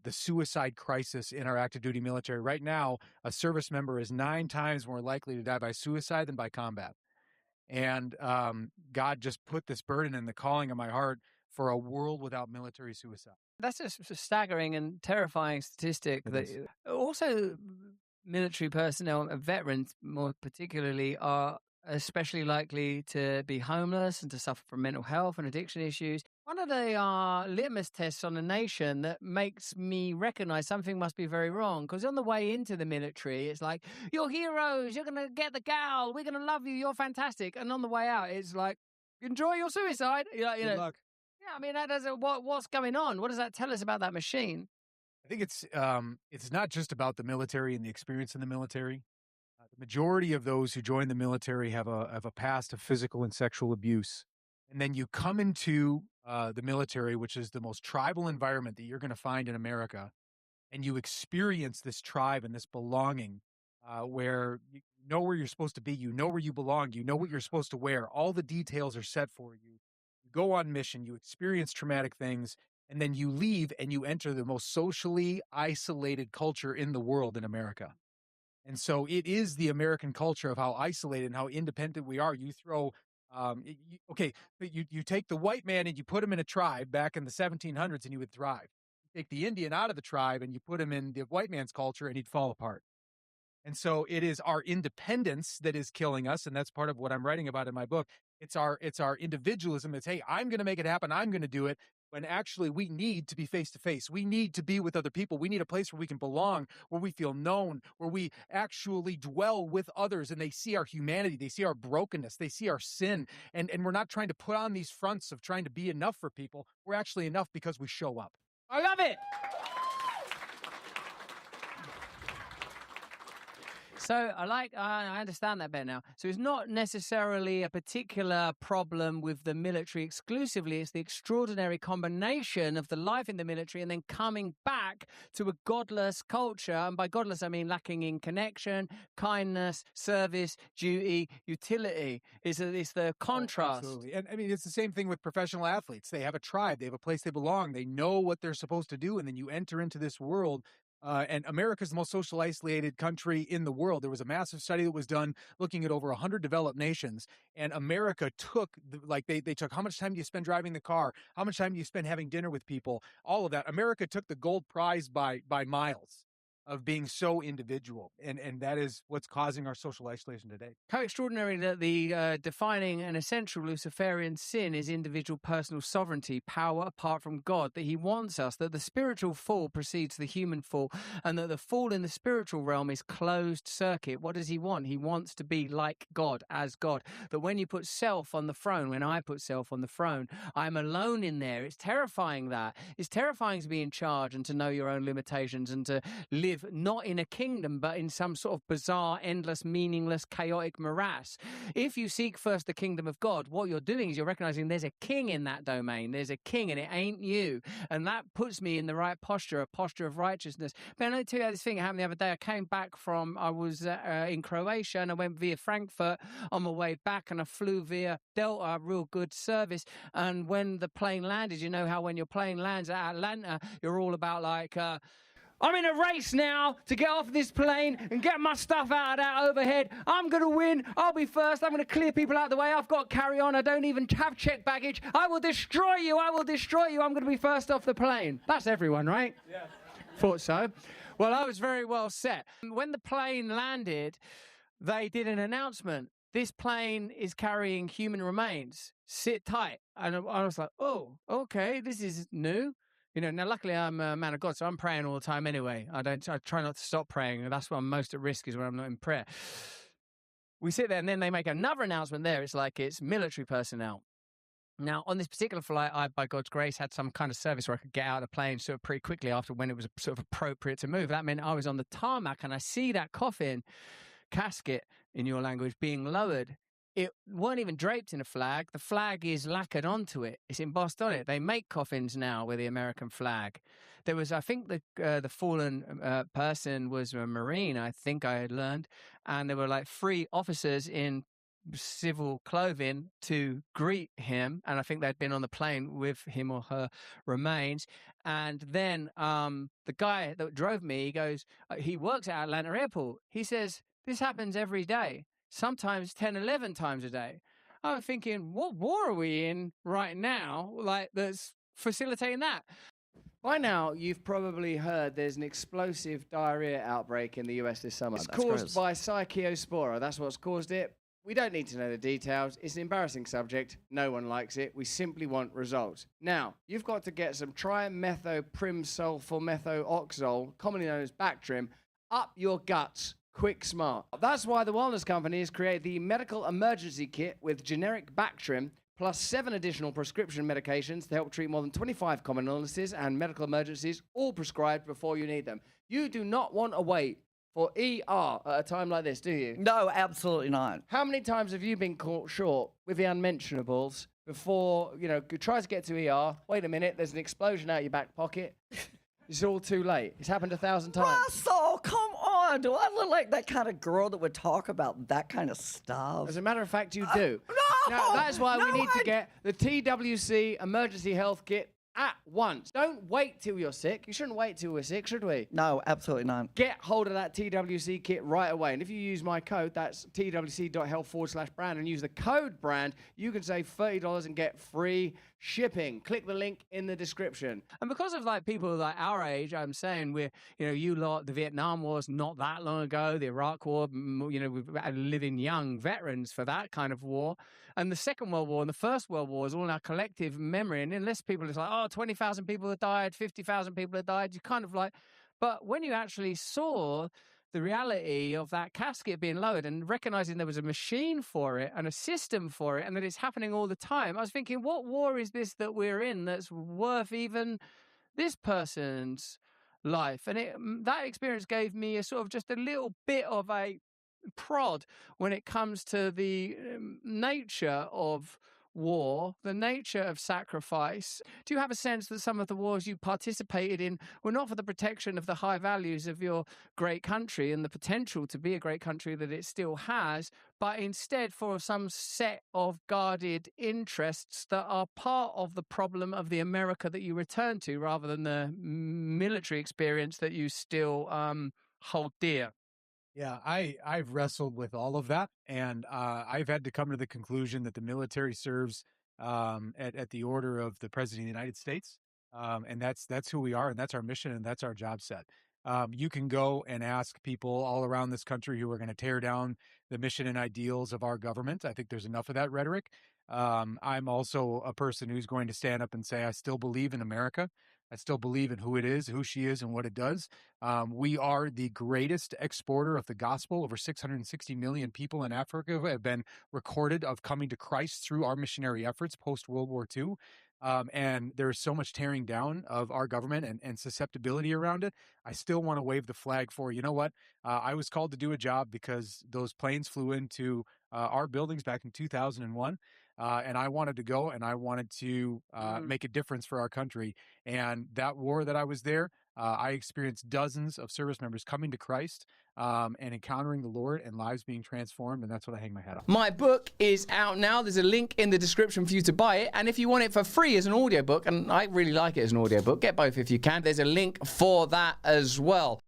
the suicide crisis in our active duty military. Right now, a service member is 9 times more likely to die by suicide than by combat. And God just put this burden and the calling on my heart for a world without military suicide. That's a staggering and terrifying statistic. Also, military personnel and veterans, more particularly, are especially likely to be homeless and to suffer from mental health and addiction issues. One of the litmus tests on a nation that makes me recognize something must be very wrong, because on the way into the military, it's like, you're heroes, you're going to get the gal, we're going to love you, you're fantastic. And on the way out, it's like, enjoy your suicide. Good luck. Yeah, I mean, that doesn't. What's going on? What does that tell us about that machine? I think it's not just about the military and the experience in the military. The majority of those who join the military have a past of physical and sexual abuse, and then you come into the military, which is the most tribal environment that you're going to find in America, and you experience this tribe and this belonging, where you know where you're supposed to be, you know where you belong, you know what you're supposed to wear. All the details are set for you. You go on mission, you experience traumatic things, and then you leave and you enter the most socially isolated culture in the world in America. And so it is the American culture of how isolated and how independent we are. You throw, you take the white man and you put him in a tribe back in the 1700s and he would thrive. You take the Indian out of the tribe and you put him in the white man's culture and he'd fall apart. And so it is our independence that is killing us. And that's part of what I'm writing about in my book. It's our individualism. It's, hey, I'm going to make it happen. I'm going to do it. When actually we need to be face to face. We need to be with other people. We need a place where we can belong, where we feel known, where we actually dwell with others and they see our humanity. They see our brokenness. They see our sin. And we're not trying to put on these fronts of trying to be enough for people. We're actually enough because we show up. I love it. So I understand that better now. So it's not necessarily a particular problem with the military exclusively. It's the extraordinary combination of the life in the military and then coming back to a godless culture. And by godless, I mean lacking in connection, kindness, service, duty, utility. It's the contrast. Absolutely. And I mean, it's the same thing with professional athletes. They have a tribe. They have a place they belong. They know what they're supposed to do. And then you enter into this world. And America's the most social isolated country in the world. There was a massive study that was done looking at over 100 developed nations, and America took they took how much time do you spend driving the car, how much time do you spend having dinner with people, all of that. America took the gold prize by miles of being so individual, and that is what's causing our social isolation today. How extraordinary that the defining and essential Luciferian sin is individual personal sovereignty, power apart from God, that he wants us, that the spiritual fall precedes the human fall, and that the fall in the spiritual realm is closed circuit. What does he want? He wants to be like God, as God. That when you put self on the throne, when I put self on the throne, I'm alone in there. It's terrifying that. It's terrifying to be in charge and to know your own limitations and to live not in a kingdom, but in some sort of bizarre, endless, meaningless, chaotic morass. If you seek first the kingdom of God, what you're doing is you're recognizing there's a king in that domain. There's a king and it ain't you. And that puts me in the right posture, a posture of righteousness. But I tell you this thing that happened the other day. I came back I was in Croatia and I went via Frankfurt on my way back and I flew via Delta, real good service. And when the plane landed, you know how when your plane lands at Atlanta, you're all about like, I'm in a race now to get off this plane and get my stuff out of that overhead. I'm going to win. I'll be first. I'm going to clear people out of the way. I've got to carry on. I don't even have checked baggage. I will destroy you. I will destroy you. I'm going to be first off the plane. That's everyone, right? Yeah. Thought so. Well, I was very well set. When the plane landed, they did an announcement. This plane is carrying human remains. Sit tight. And I was like, oh, okay, this is new. You know, now luckily I'm a man of God, so I'm praying all the time anyway. I try not to stop praying. That's when I'm most at risk, is when I'm not in prayer. We sit there and then they make another announcement there. It's like it's military personnel. Now, on this particular flight, I, by God's grace, had some kind of service where I could get out of the plane sort of pretty quickly after when it was sort of appropriate to move. That meant I was on the tarmac and I see that coffin casket, in your language, being lowered. It weren't even draped in a flag. The flag is lacquered onto it. It's embossed on it. They make coffins now with the American flag. There was, I think, the fallen person was a Marine, I think I had learned. And there were like 3 officers in civil clothing to greet him, and I think they'd been on the plane with him or her remains. And then the guy that drove me, he goes, he works at Atlanta Airport. He says, this happens every day, sometimes 10, 11 times a day. I'm thinking, what war are we in right now, like, that's facilitating that? By now, you've probably heard there's an explosive diarrhea outbreak in the US this summer. It's caused by Psychospora. That's what's caused it. We don't need to know the details. It's an embarrassing subject. No one likes it. We simply want results. Now, you've got to get some trimethoprimsulformethoxazole, commonly known as Bactrim, up your guts quick smart. That's why the wellness company has created the medical emergency kit with generic Bactrim, plus 7 additional prescription medications to help treat more than 25 common illnesses and medical emergencies, all prescribed before you need them. You do not want to wait for ER at a time like this, do you? No, absolutely not. How many times have you been caught short with the unmentionables before, you try to get to ER, wait a minute, there's an explosion out your back pocket. It's all too late. It's happened 1,000 times. Russell, come on. Do I look like that kind of girl that would talk about that kind of stuff? As a matter of fact, you do. No! Now, that's why we need to I- get the TWC Emergency Health Kit at once. Don't wait till you're sick. You shouldn't wait till we're sick, should we? No, absolutely not. Get hold of that TWC kit right away. And if you use my code, that's twc.health/brand, and use the code brand, you can save $30 and get free shipping. Click the link in the description. And because of people our age, I'm saying we're, you lot, the Vietnam War's not that long ago, the Iraq War, we've living young veterans for that kind of war. And the Second World War and the First World War is all in our collective memory. And unless people are 20,000 people have died, 50,000 people have died, you kind of but when you actually saw the reality of that casket being lowered and recognizing there was a machine for it and a system for it and that it's happening all the time, I was thinking, what war is this that we're in that's worth even this person's life? And that experience gave me a sort of just a little bit of a prod when it comes to the nature of war, the nature of sacrifice. Do you have a sense that some of the wars you participated in were not for the protection of the high values of your great country and the potential to be a great country that it still has, but instead for some set of guarded interests that are part of the problem of the America that you return to rather than the military experience that you still hold dear? Yeah, I've wrestled with all of that, and I've had to come to the conclusion that the military serves at the order of the President of the United States, and that's who we are, and that's our mission, and that's our job set. You can go and ask people all around this country who are going to tear down the mission and ideals of our government. I think there's enough of that rhetoric. I'm also a person who's going to stand up and say, I still believe in America. I still believe in who it is, who she is, and what it does. We are the greatest exporter of the gospel. Over 660 million people in Africa have been recorded of coming to Christ through our missionary efforts post-World War II. And there's so much tearing down of our government and susceptibility around it. I still want to wave the flag for, you know what? I was called to do a job because those planes flew into our buildings back in 2001. And I wanted to go and I wanted to make a difference for our country. And that war that I was there, I experienced dozens of service members coming to Christ and encountering the Lord and lives being transformed. And that's what I hang my hat on. My book is out now. There's a link in the description for you to buy it. And if you want it for free as an audiobook, and I really like it as an audiobook, get both if you can. There's a link for that as well.